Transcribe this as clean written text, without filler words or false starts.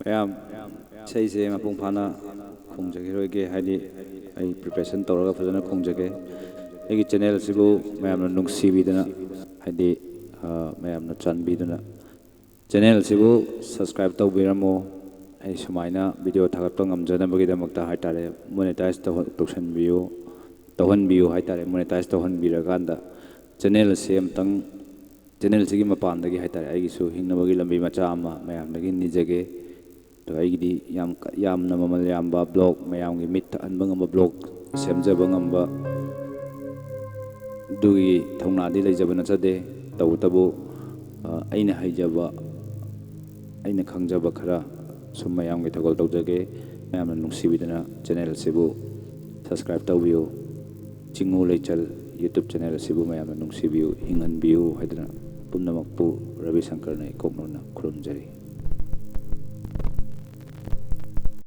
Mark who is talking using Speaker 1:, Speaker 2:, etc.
Speaker 1: ꯃꯌꯥꯝ ꯏꯁꯩꯁꯦ ꯃꯄꯨꯡ ꯐꯥꯅ ꯈꯣꯡꯖꯈꯤꯔꯣꯏꯒꯦ ꯍꯥꯏꯗꯤ ꯑꯩ ꯄ꯭ꯔꯤꯄꯦꯔꯦꯁꯟ ꯇꯧꯔꯒ ꯐꯖꯅ ꯈꯣꯡꯖꯒꯦ ꯑꯩꯒꯤ ꯆꯦꯅꯦꯜ ꯑꯁꯤꯕꯨ ꯃꯌꯥꯝꯅ ꯅꯨꯡꯁꯤꯕꯤꯗꯨꯅ ꯍꯥꯏꯗꯤ ꯃꯌꯥꯝꯅ ꯆꯥꯟꯕꯤꯗꯨꯅ ꯆꯦꯅꯦꯜ ꯑꯁꯤꯕꯨ ꯁꯕꯁꯀ꯭ꯔꯥꯏꯕ ꯇꯧꯕꯤꯔꯝꯃꯣ ꯑꯩ ꯁꯨꯃꯥꯏꯅ ꯚꯤꯗꯤꯑꯣ ꯊꯥꯒꯠꯄ ꯉꯝꯖꯅꯕꯒꯤꯗꯃꯛꯇ ꯍꯥꯏꯇꯥꯔꯦ ꯃꯣꯅꯦꯇꯥꯏꯖ ꯇꯧꯍꯟꯕꯤꯌꯨ ꯍꯥꯏꯇꯥꯔꯦ ꯃꯣꯅꯦꯇꯥꯏꯖ ꯇꯧꯍꯟꯕꯤꯔꯀꯥꯟꯗ ꯆꯦꯅꯦꯜ ꯑꯁꯤ ꯑꯝꯇꯪ ꯆꯦꯅꯦꯜꯁꯤꯒꯤ ꯃꯄꯥꯟꯗꯒꯤ ꯍꯥꯏꯇꯥꯔꯦ ꯑꯩꯒꯤꯁꯨ ꯍꯤꯡꯅꯕꯒꯤ ꯂꯝꯕꯤ ꯃꯆꯥ ꯑꯃ ꯃꯌꯥꯝꯗꯒꯤ ꯅꯤꯖꯒꯦ ꯑꯗꯣ ꯑꯩꯒꯤꯗꯤ ꯌꯥꯝꯅ ꯃꯃꯜ ꯌꯥꯝꯕ ꯕ꯭ꯂꯣꯛ ꯃꯌꯥꯝꯒꯤ ꯃꯤꯠ ꯊꯛꯍꯟꯕ ꯉꯝꯕ ꯕ꯭ꯂꯣꯛ ꯁꯦꯝꯖꯕ ꯉꯝꯕ ꯑꯗꯨꯒꯤ ꯊꯧꯅꯥꯗꯤ ꯂꯩꯖꯕ ꯅꯠꯆꯗꯦ ꯇꯧꯕꯇꯕꯨ ꯑꯩꯅ ꯍꯩꯖꯕ ꯑꯩꯅ ꯈꯪꯖꯕ ꯈꯔ ꯁꯨꯝ ꯃꯌꯥꯝꯒꯤ ꯊꯧꯒꯜ ꯇꯧꯖꯒꯦ ꯃꯌꯥꯝꯅ ꯅꯨꯡꯁꯤꯕꯤꯗꯨꯅ ꯆꯦꯅꯦꯜ ꯑꯁꯤꯕꯨ ꯁꯕꯁꯀ꯭ꯔꯥꯏꯕ ꯇꯧꯕꯤꯌꯨ ꯆꯤꯡꯉꯨ ꯂꯩꯆꯜ ꯌꯨꯇ꯭ꯌꯨꯕ ꯆꯦꯅꯦꯜ ꯑꯁꯤꯕꯨ ꯃꯌꯥꯝꯅ ꯅꯨꯡꯁꯤꯕꯤꯌꯨ ꯍꯤꯡꯍꯟꯕꯤꯌꯨ ꯍꯥꯏꯗꯨꯅ ꯄꯨꯝꯅꯃꯛꯄꯨ ꯔꯕꯤ ꯁꯪꯀꯔꯅ ꯏꯀꯣꯛꯅꯅ ꯈꯨꯔꯨꯝꯖꯔꯤ